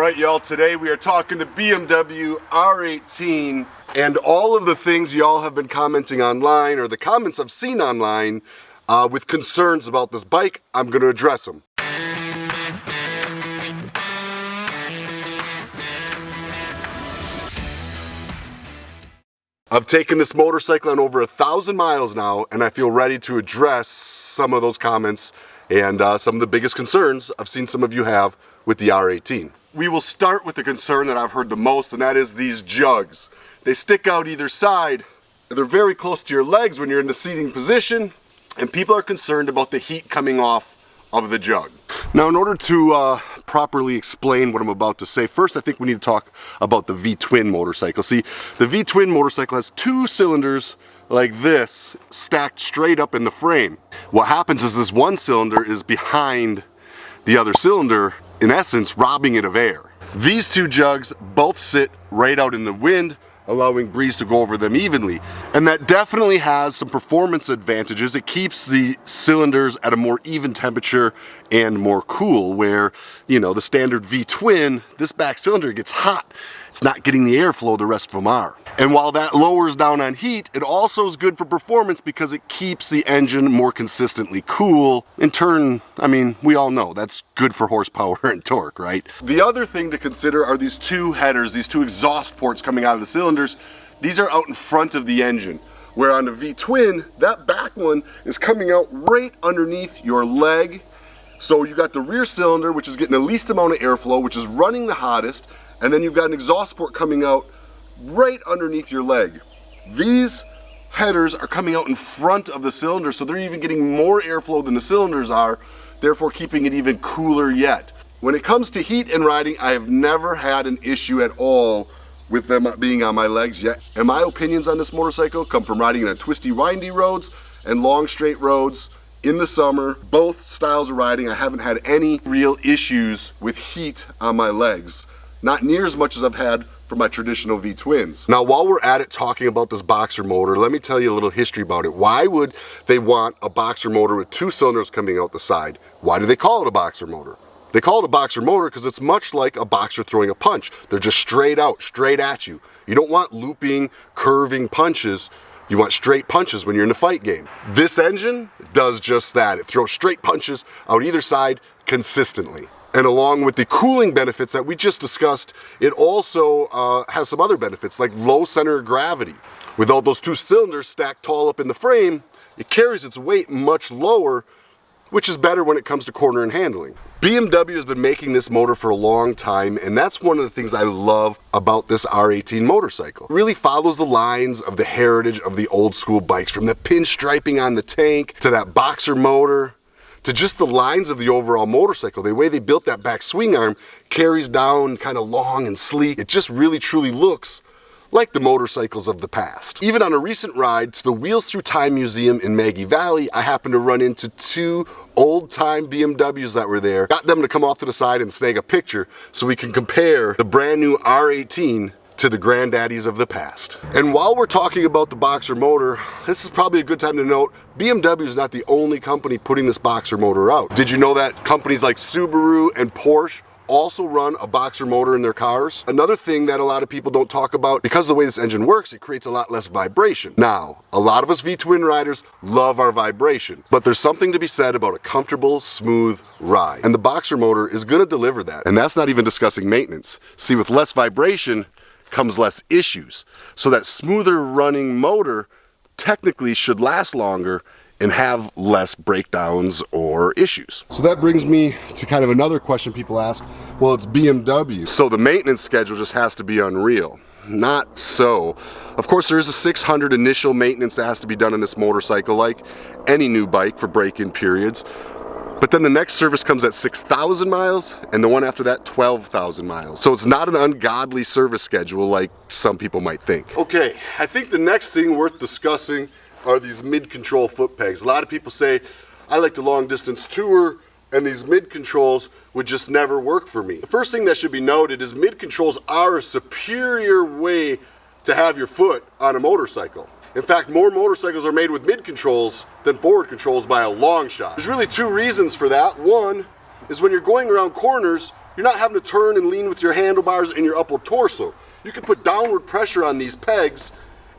Alright y'all, today we are talking the BMW R18 and all of the things y'all have been commenting online, or the comments I've seen online with concerns about this bike. I'm going to address them. I've taken this motorcycle on over 1,000 miles now, and I feel ready to address some of those comments and some of the biggest concerns I've seen some of you have with the R18. We will start with the concern that I've heard the most, and that is these jugs. They stick out either side. They're very close to your legs when you're in the seating position, and people are concerned about the heat coming off of the jug. Now, in order to properly explain what I'm about to say, first I think we need to talk about the V-twin motorcycle. See, the V-twin motorcycle has two cylinders like this stacked straight up in the frame. What happens is this one cylinder is behind the other cylinder, in essence robbing it of air. These two jugs both sit right out in the wind, allowing breeze to go over them evenly. And that definitely has some performance advantages. It keeps the cylinders at a more even temperature and more cool, where, you know, the standard V-twin, this back cylinder gets hot. It's not getting the airflow the rest of them are. And while that lowers down on heat, it also is good for performance because it keeps the engine more consistently cool. In turn, I mean, we all know that's good for horsepower and torque, right? The other thing to consider are these two headers, these two exhaust ports coming out of the cylinders. These are out in front of the engine, where on the V-twin, that back one is coming out right underneath your leg. So you've got the rear cylinder, which is getting the least amount of airflow, which is running the hottest, and then you've got an exhaust port coming out right underneath your leg. These headers are coming out in front of the cylinder, so they're even getting more airflow than the cylinders are, therefore keeping it even cooler yet. When it comes to heat and riding, I have never had an issue at all with them being on my legs yet. And my opinions on this motorcycle come from riding on twisty, windy roads and long, straight roads in the summer. Both styles of riding, I haven't had any real issues with heat on my legs. Not near as much as I've had for my traditional V-twins. Now, while we're at it talking about this boxer motor, let me tell you a little history about it. Why would they want a boxer motor with two cylinders coming out the side? Why do they call it a boxer motor? They call it a boxer motor because it's much like a boxer throwing a punch. They're just straight out, straight at you. You don't want looping, curving punches. You want straight punches when you're in a fight game. This engine does just that. It throws straight punches out either side consistently. And along with the cooling benefits that we just discussed, it also has some other benefits like low center of gravity. With all those two cylinders stacked tall up in the frame, it carries its weight much lower, which is better when it comes to corner and handling. BMW has been making this motor for a long time, and that's one of the things I love about this R18 motorcycle. It really follows the lines of the heritage of the old school bikes, from the pinstriping on the tank to that boxer motor, to just the lines of the overall motorcycle. The way they built that back swing arm carries down kind of long and sleek. It just really truly looks like the motorcycles of the past. Even on a recent ride to the Wheels Through Time Museum in Maggie Valley, I happened to run into two old-time BMWs that were there. Got them to come off to the side and snag a picture so we can compare the brand new R18 to the granddaddies of the past. And while we're talking about the boxer motor, this is probably a good time to note, BMW is not the only company putting this boxer motor out. Did you know that companies like Subaru and Porsche also run a boxer motor in their cars? Another thing that a lot of people don't talk about, because of the way this engine works, it creates a lot less vibration. Now, a lot of us V-twin riders love our vibration, but there's something to be said about a comfortable, smooth ride. And the boxer motor is gonna deliver that. And that's not even discussing maintenance. See, with less vibration comes less issues. So that smoother running motor technically should last longer and have less breakdowns or issues. So that brings me to kind of another question people ask. Well, it's BMW, so the maintenance schedule just has to be unreal. Not so. Of course, there is a 600 initial maintenance that has to be done on this motorcycle, like any new bike, for break-in periods. But then the next service comes at 6,000 miles, and the one after that, 12,000 miles. So it's not an ungodly service schedule like some people might think. Okay, I think the next thing worth discussing are these mid-control foot pegs. A lot of people say, I like the long distance tour, and these mid-controls would just never work for me. The first thing that should be noted is mid-controls are a superior way to have your foot on a motorcycle. In fact, more motorcycles are made with mid-controls than forward controls by a long shot. There's really two reasons for that. One is when you're going around corners, you're not having to turn and lean with your handlebars and your upper torso. You can put downward pressure on these pegs,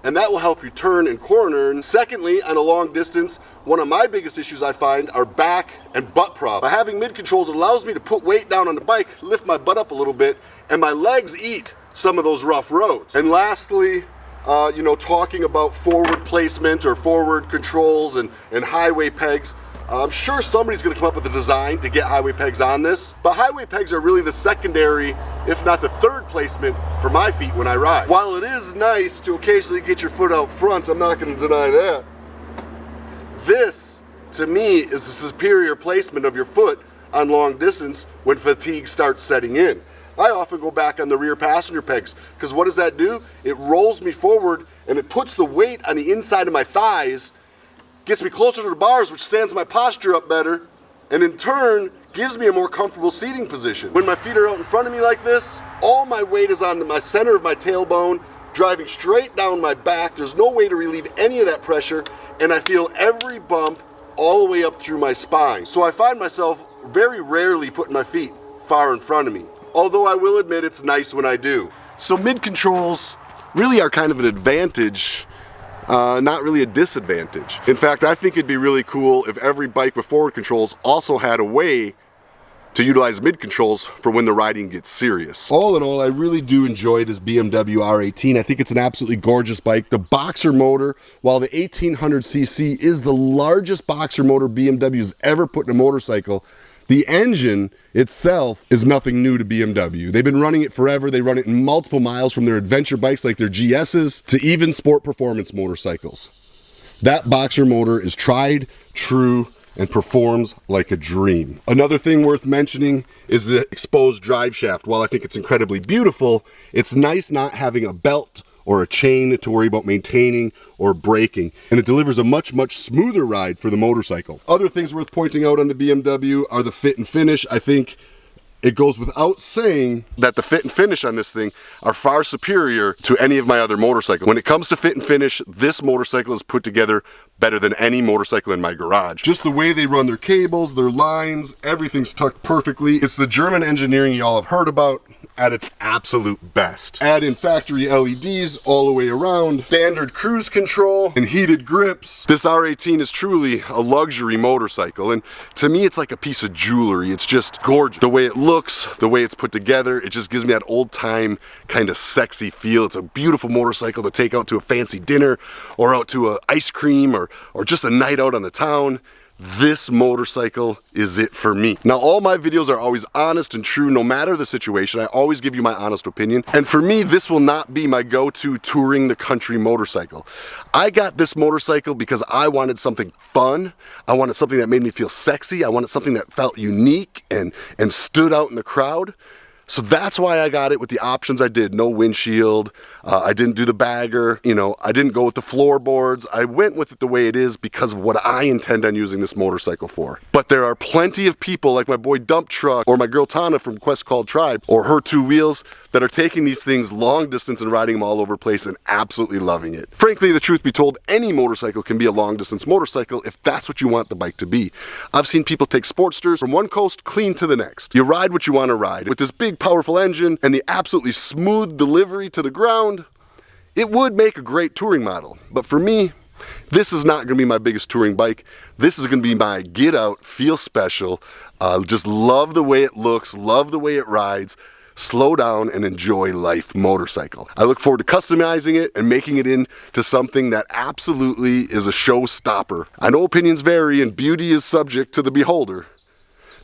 and that will help you turn and corner. And secondly, on a long distance, one of my biggest issues I find are back and butt problems. By having mid controls, it allows me to put weight down on the bike, lift my butt up a little bit, and my legs eat some of those rough roads. And lastly, talking about forward placement or forward controls and highway pegs, I'm sure somebody's going to come up with a design to get highway pegs on this, but highway pegs are really the secondary, if not the third placement for my feet when I ride. While it is nice to occasionally get your foot out front, I'm not going to deny that. This, to me, is the superior placement of your foot on long distance when fatigue starts setting in. I often go back on the rear passenger pegs, because what does that do? It rolls me forward and it puts the weight on the inside of my thighs, gets me closer to the bars, which stands my posture up better, and in turn gives me a more comfortable seating position. When my feet are out in front of me like this, all my weight is on my center of my tailbone, driving straight down my back. There's no way to relieve any of that pressure, and I feel every bump all the way up through my spine. So I find myself very rarely putting my feet far in front of me, although I will admit it's nice when I do. So mid controls really are kind of an advantage, not really a disadvantage. In fact, I think it'd be really cool if every bike with forward controls also had a way to utilize mid controls for when the riding gets serious. All in all, I really do enjoy this BMW R18. I think it's an absolutely gorgeous bike. The boxer motor, while the 1800cc is the largest boxer motor BMW's ever put in a motorcycle, the engine itself is nothing new to BMW. They've been running it forever. They run it in multiple miles, from their adventure bikes like their GS's to even sport performance motorcycles. That boxer motor is tried, true, and performs like a dream. Another thing worth mentioning is the exposed drive shaft. While I think it's incredibly beautiful, it's nice not having a belt or a chain to worry about maintaining or braking, and it delivers a much smoother ride for the motorcycle. Other things worth pointing out on the BMW are the fit and finish. I think it goes without saying that the fit and finish on this thing are far superior to any of my other motorcycles. When it comes to fit and finish, this motorcycle is put together better than any motorcycle in my garage. Just the way they run their cables, their lines, everything's tucked perfectly. It's the German engineering y'all have heard about at its absolute best. Add in factory LEDs all the way around, standard cruise control, and heated grips. This R18 is truly a luxury motorcycle, and to me it's like a piece of jewelry. It's just gorgeous. The way it looks, the way it's put together, it just gives me that old time kind of sexy feel. It's a beautiful motorcycle to take out to a fancy dinner or out to a ice cream or just a night out on the town. This motorcycle is it for me. Now, all my videos are always honest and true, no matter the situation. I always give you my honest opinion. And for me, this will not be my go-to touring the country motorcycle. I got this motorcycle because I wanted something fun. I wanted something that made me feel sexy. I wanted something that felt unique and stood out in the crowd. So that's why I got it with the options I did. No windshield, I didn't do the bagger, I didn't go with the floorboards. I went with it the way it is because of what I intend on using this motorcycle for. But there are plenty of people like my boy Dump Truck or my girl Tana from Quest Called Tribe or her two wheels that are taking these things long distance and riding them all over the place and absolutely loving it. Frankly, the truth be told, any motorcycle can be a long distance motorcycle if that's what you want the bike to be. I've seen people take Sportsters from one coast clean to the next. You ride what you want to ride. With this big powerful engine and the absolutely smooth delivery to the ground, it would make a great touring model. But for me, this is not going to be my biggest touring bike. This is going to be my get out, feel special, just love the way it looks, love the way it rides, slow down and enjoy life motorcycle. I look forward to customizing it and making it into something that absolutely is a showstopper. I know opinions vary and beauty is subject to the beholder,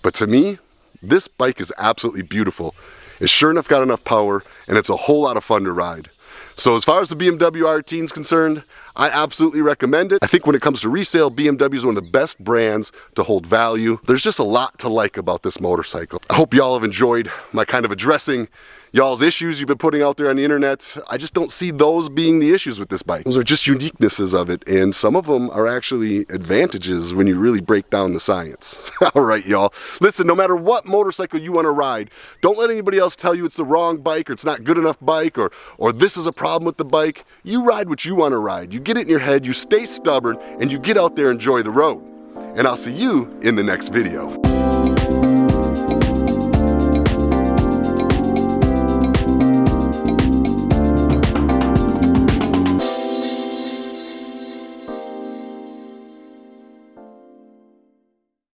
but to me, this bike is absolutely beautiful. It's sure enough got enough power, and it's a whole lot of fun to ride. So as far as the BMW R18 is concerned, I absolutely recommend it. I think when it comes to resale, BMW is one of the best brands to hold value. There's just a lot to like about this motorcycle. I hope y'all have enjoyed my kind of addressing y'all's issues you've been putting out there on the internet. I just don't see those being the issues with this bike. Those are just uniquenesses of it, and some of them are actually advantages when you really break down the science. All right, y'all. Listen, no matter what motorcycle you want to ride, don't let anybody else tell you it's the wrong bike or it's not good enough bike or this is a problem with the bike. You ride what you want to ride. You get it in your head, you stay stubborn, and you get out there and enjoy the road. And I'll see you in the next video.